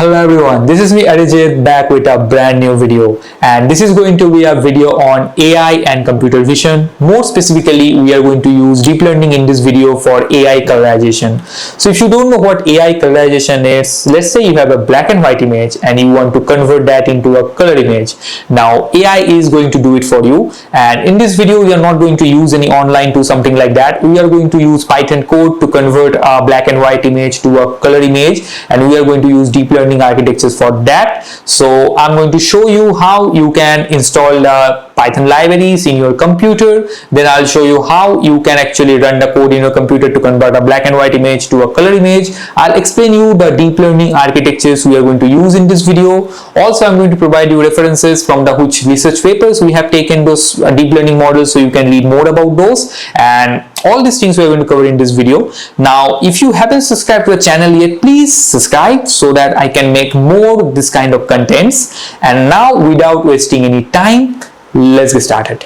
Hello everyone, this is me Arijit back with a brand new video, and this is going to be a video on AI and computer vision. More specifically, we are going to use deep learning in this video for AI colorization. So if you don't know what AI colorization is, let's say you have a black and white image and you want to convert that into a color image. Now AI is going to do it for you, and in this video we are not going to use any online tool, something like that. We are going to use Python code to convert a black and white image to a color image, and we are going to use deep learning architectures for that. So I'm going to show you how you can install the Python libraries in your computer. Then I'll show you how you can actually run the code in your computer to convert a black and white image to a color image. I'll explain you the deep learning architectures we are going to use in this video. Also, I'm going to provide you references from the which research papers we have taken those deep learning models, so you can read more about those, and all these things we are going to cover in this video. Now, if you haven't subscribed to the channel yet, please subscribe so that I can make more of this kind of contents. And now, without wasting any time, let's get started.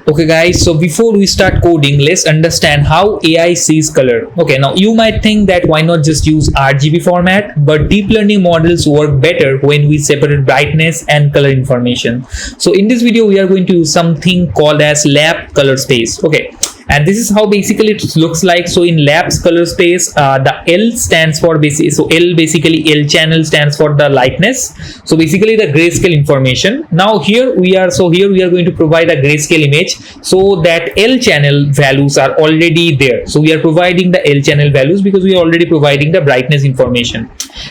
Okay guys, so before we start coding, let's understand how AI sees color. Okay, now you might think that why not just use RGB format, but deep learning models work better when we separate brightness and color information. So in this video, we are going to use something called as lab color space. Okay, and this is how basically it looks like. So in labs color space, the L stands for basically L channel stands for the lightness. So basically the grayscale information. Now here we are going to provide a grayscale image, so that L channel values are already there. So we are providing the L channel values because we are already providing the brightness information.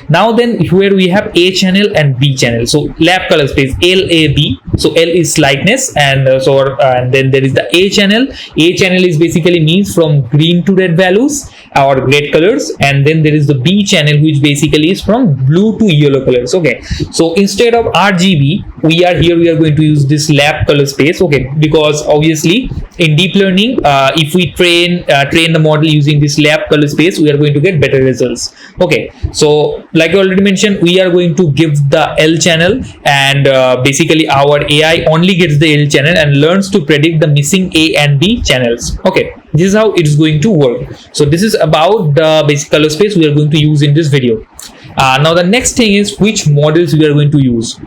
Now then here we have A channel and B channel. So lab color space LAB. So L is lightness, and and then there is the A channel. A channel is basically means from green to red values or red colors, and then there is the B channel, which basically is from blue to yellow colors. Okay, so instead of RGB, we are going to use this lab color space. Okay, because obviously in deep learning, if we train the model using this lab color space, we are going to get better results. Okay, so like I already mentioned, we are going to give the L channel, and basically our AI only gets the L channel and learns to predict the missing A and B channels. Okay, this is how it is going to work. So this is about the basic color space we are going to use in this video. Now the next thing is which models we are going to use.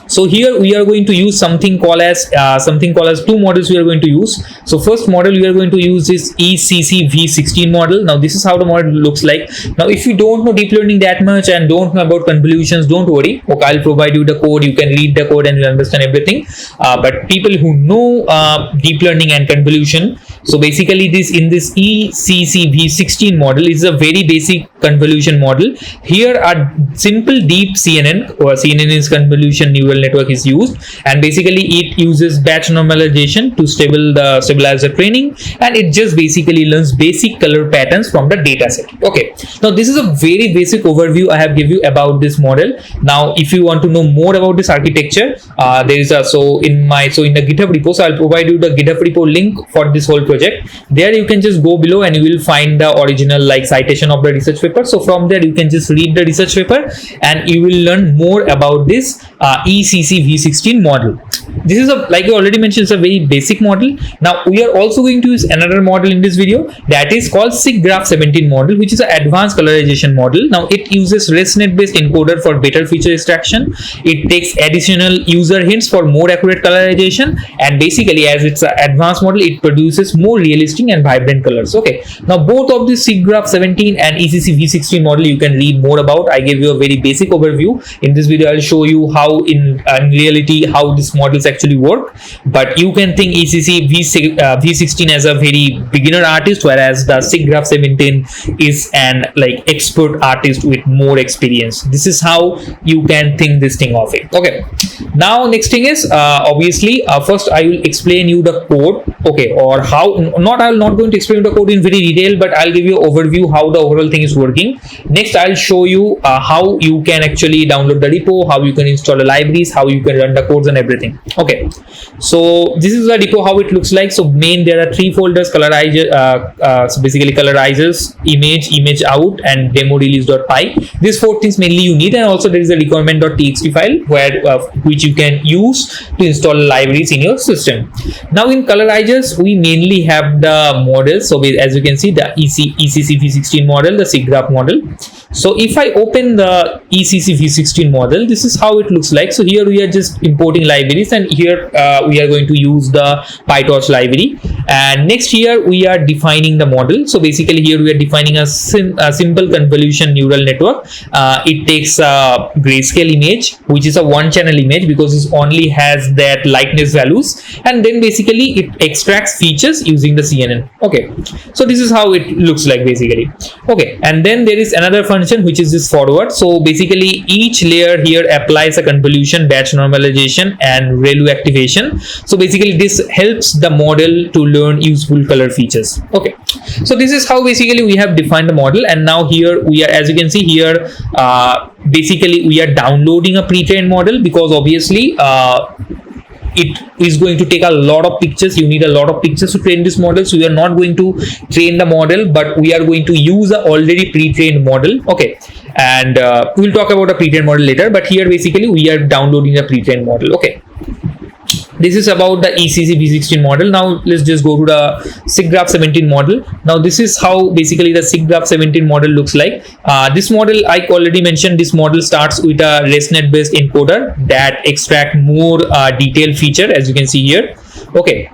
So here we are going to use something called as two models we are going to use. So first model we are going to use is ECC V16 model. Now this is how the model looks like. Now if you don't know deep learning that much and don't know about convolutions, don't worry. Okay, I'll provide you the code. You can read the code and you understand everything. But people who know deep learning and convolution, so basically in this ECC V16 model is a very basic convolution model. Here are simple deep CNN, or CNN is convolution neural network is used, and basically it uses batch normalization to stabilize the training, and it just basically learns basic color patterns from the data set. Okay, now this is a very basic overview I have given you about this model. Now if you want to know more about this architecture, there is in the GitHub repo, so I'll provide you the GitHub repo link for this whole project. There you can just go below and you will find the original citation of the research paper. So from there you can just read the research paper and you will learn more about this ECC V16 model. This is like I already mentioned, it's a very basic model. Now we are also going to use another model in this video, that is called SIGGRAPH17 model, which is an advanced colorization model. Now it uses ResNet based encoder for better feature extraction. It takes additional user hints for more accurate colorization, and basically as it's an advanced model, it produces more realistic and vibrant colors. Okay, now both of the SIGGRAPH17 and ECC V16 model you can read more about. I gave you a very basic overview. In this video I'll show you how in reality how these models actually work, but you can think ECC V16 as a very beginner artist, whereas the SIGGRAPH17 is an expert artist with more experience. This is how you can think this thing of it. Okay, now next thing is obviously first I will explain you the code. Okay, or I'm not going to explain the code in very detail, but I'll give you an overview how the overall thing is working. Next I'll show you how you can actually download the repo, how you can install the libraries, how you can run the codes and everything. Okay, so this is the repo how it looks like. So main, there are 3 folders: colorizer, so basically colorizers, image out, and demo release.py. These 4 things mainly you need, and also there is a requirement.txt file where which you can use to install libraries in your system. Now in colorizers, we mainly have the models. So as you can see, the ECC-v16 model, the SIGGRAPH model. So if I open the ECC-v16 model, this is how it looks like. So here we are just importing libraries, and here we are going to use the PyTorch library. And next here we are defining the model. So basically here we are defining a simple convolution neural network. It takes a grayscale image, which is a one-channel image because it only has that lightness values, and then basically it extracts features using the CNN. Okay, so this is how it looks like basically. Okay, and then there is another function which is this forward. So basically each layer here applies a convolution, batch normalization, and ReLU activation. So basically this helps the model to learn useful color features. Okay, so this is how basically we have defined the model, and now here we are, as you can see here, basically we are downloading a pre-trained model because obviously it is going to take a lot of pictures. You need a lot of pictures to train this model. So we are not going to train the model, but we are going to use a already pre-trained model. Okay, and we'll talk about a pre-trained model later, but here basically we are downloading a pre-trained model. Okay, this is about the ECC-v16 model. Now let's just go to the SIGGRAPH 17 model. Now this is how basically the SIGGRAPH 17 model looks like. This model, I already mentioned, this model starts with a ResNet based encoder that extract more detailed feature, as you can see here. Okay,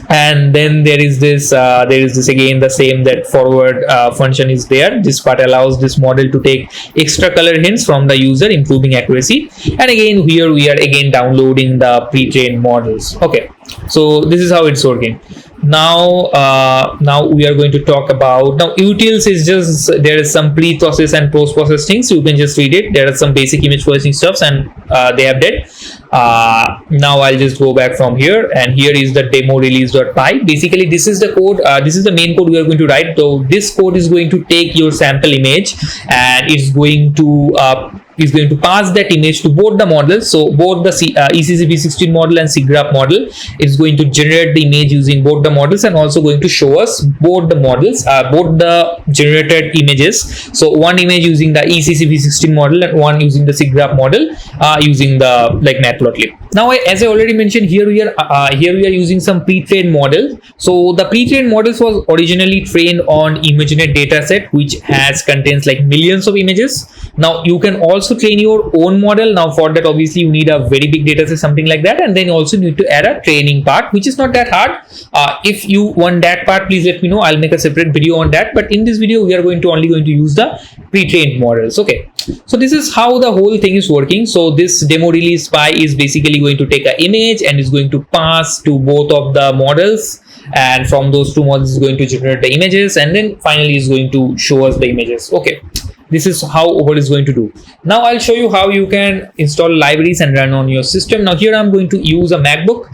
and then there is this again the same, that forward function is there. This part allows this model to take extra color hints from the user, improving accuracy. And again here we are again downloading the pre-trained models. Okay, so this is how it's working. Now we are going to talk about, now utils is just, there is some pre-process and post-process things. You can just read it. There are some basic image processing stuffs, and they have that. Now I'll just go back from here, and here is the demo release.py. Basically this is the code, this is the main code we are going to write. So this code is going to take your sample image, and it's going to pass that image to both the models. So both the ECC-v16 model and SIGGRAPH model is going to generate the image using both the models, and also going to show us both the models, both the generated images. So one image using the ECC-v16 model and one using the SIGGRAPH model using the matplotlib. Now as I already mentioned, here we are using some pre-trained models. So the pre-trained models was originally trained on ImageNet dataset, which contains like millions of images. Now you can also train your own model. Now for that obviously you need a very big dataset, something like that, and then you also need to add a training part, which is not that hard. If you want that part, please let me know. I'll make a separate video on that. But in this video we are only going to use the pre-trained models. Okay, so this is how the whole thing is working. So this demo release py is basically going to take an image and is going to pass to both of the models, and from those two models is going to generate the images, and then finally is going to show us the images. Okay, this is how what is going to do. Now I'll show you how you can install libraries and run on your system. Now here I'm going to use a MacBook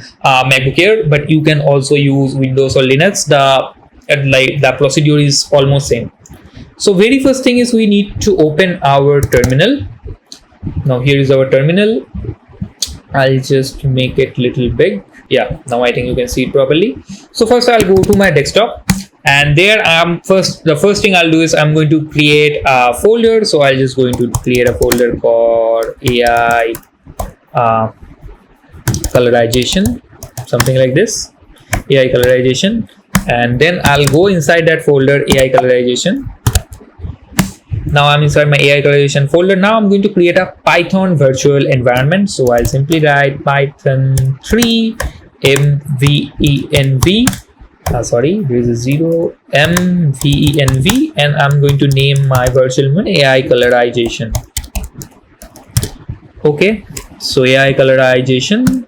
Air, but you can also use Windows or Linux. The procedure is almost same. So very first thing is we need to open our terminal. Now here is our terminal. I'll just make it little big. Yeah, now I think you can see it properly. So first I'll go to my desktop, and there the first thing I'll do is I'm going to create a folder. So I'll just going to create a folder called AI colorization, something like this, AI colorization, and then I'll go inside that folder AI colorization. Now I'm inside my AI colorization folder. Now I'm going to create a Python virtual environment. So I'll simply write Python 3 mvenv. Sorry, there is a 0 mvenv, and I'm going to name my virtual environment AI colorization. Okay, so AI colorization.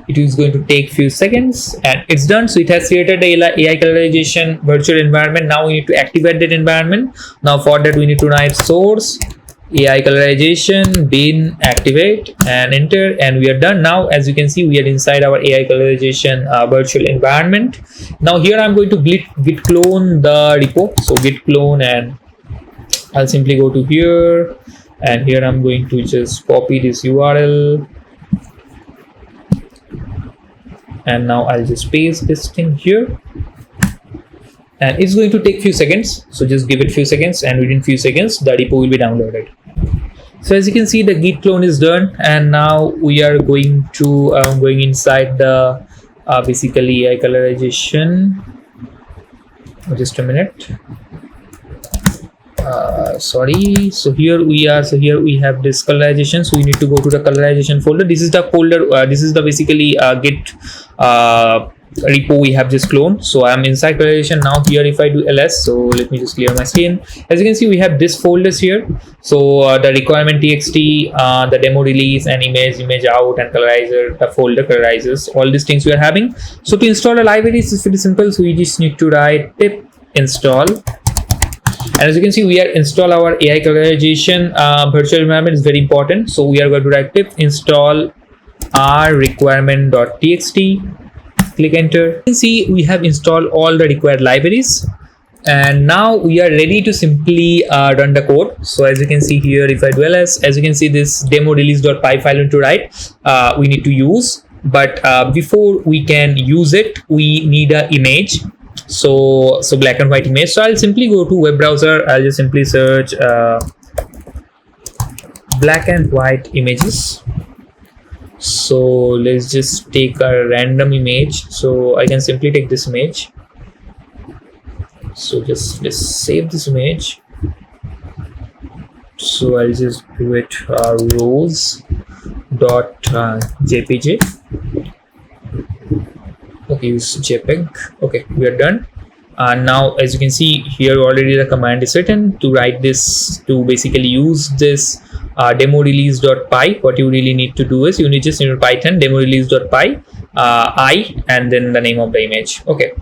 It is going to take few seconds, and it's done. So it has created the AI colorization virtual environment. Now we need to activate that environment. Now for that we need to write source AI colorization bin activate and enter, and we are done. Now as you can see, we are inside our AI colorization virtual environment. Now here I'm going to git clone the repo. So git clone, and I'll simply go to here, and here I'm going to just copy this URL, and now I'll just paste this thing here, and it's going to take few seconds, so just give it few seconds, and within few seconds the repo will be downloaded. So as you can see, the git clone is done, and now we are going to going inside the basically AI colorization. Just a minute. Sorry. So here we are. So here we have this colorization. So we need to go to the colorization folder. This is the folder. This is the basically git repo we have just cloned. So I'm inside colorization now. Here if I do ls, so let me just clear my screen. As you can see, we have this folders here. So the requirement txt, the demo release, and image out, and colorizer, the folder colorizers, all these things we are having. So to install a library is pretty simple. So we just need to write pip install. And as you can see, we are install our AI colorization virtual environment is very important. So we are going to write pip install r requirement.txt. Click enter. You can see we have installed all the required libraries, and now we are ready to simply run the code. So as you can see here, if I do ls, as you can see, this demo release.py file need to write, we need to use, but before we can use it, we need an image. So black and white image. So I'll simply go to web browser. I'll just simply search black and white images. So let's just take a random image. So I can simply take this image. So just let's save this image. So I'll just do it rose.jpg. Okay, use JPEG. Okay, we are done. Now as you can see here, already the command is written to write this, to basically use this demo release.py. What you really need to do is you need just in Python demo release.py I, and then the name of the image. Okay,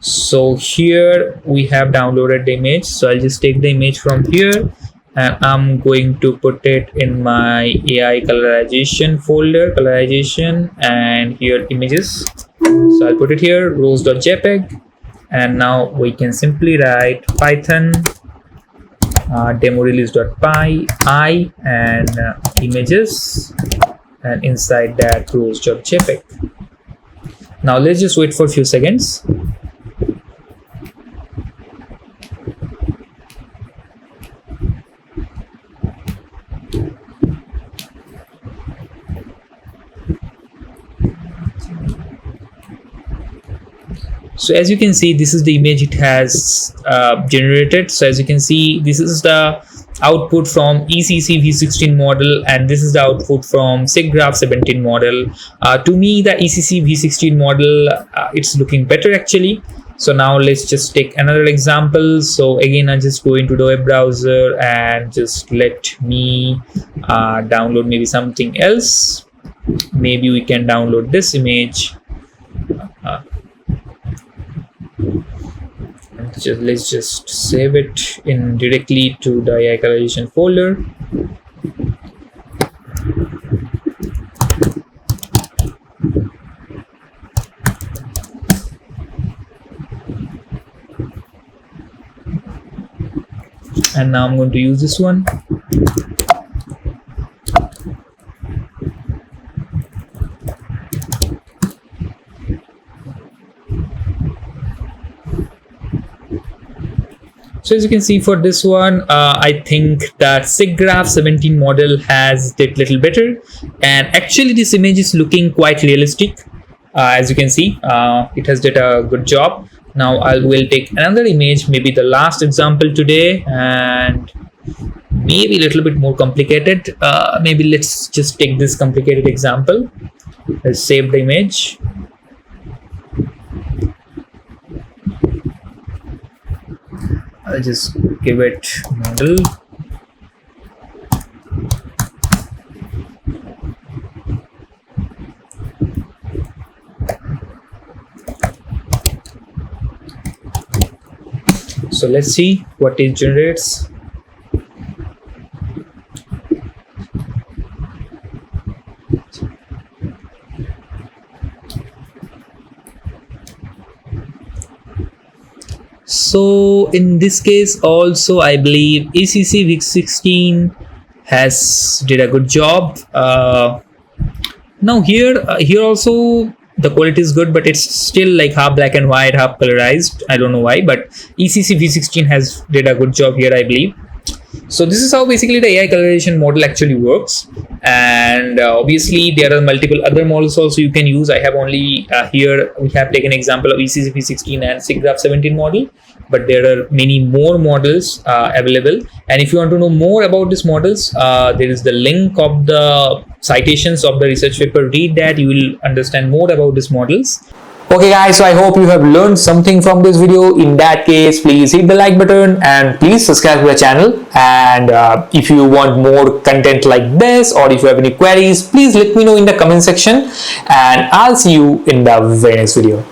so here we have downloaded the image. So I'll just take the image from here, and I'm going to put it in my AI colorization folder, colorization, and here images. So I'll put it here, rose.jpg, and now we can simply write Python demo release.py I and images, and inside that rose.jpg. Now let's just wait for a few seconds. So as you can see, this is the image it has generated. So as you can see, this is the output from ECC v16 model, and this is the output from SIGGRAPH 17 model. To me, the ECC v16 model, it's looking better actually. So now let's just take another example. So again, I just go into the web browser and just let me download maybe something else. Maybe we can download this image. Let's just save it in directly to the AI colorization folder. And now I'm going to use this one. So as you can see for this one, I think that SIGGRAPH 17 model has did little better, and actually this image is looking quite realistic. As you can see, it has did a good job. Now I will take another image, maybe the last example today, and maybe a little bit more complicated. Maybe let's just take this complicated example. Let's save the image. I'll just give it model. So let's see what it generates. So in this case also, I believe ECC v16 has did a good job. Now here also the quality is good, but it's still like half black and white, half colorized. I don't know why, but ECC v16 has did a good job here, I believe. So this is how basically the AI colorization model actually works, and obviously there are multiple other models also you can use. I have only here we have taken example of ECC v16 and SIGGRAPH 17 model, but there are many more models available. And if you want to know more about these models, there is the link of the citations of the research paper. Read that, you will understand more about these models. Okay guys, so I hope you have learned something from this video. In that case, please hit the like button and please subscribe to the channel. And if you want more content like this, or if you have any queries, please let me know in the comment section, and I'll see you in the very next video.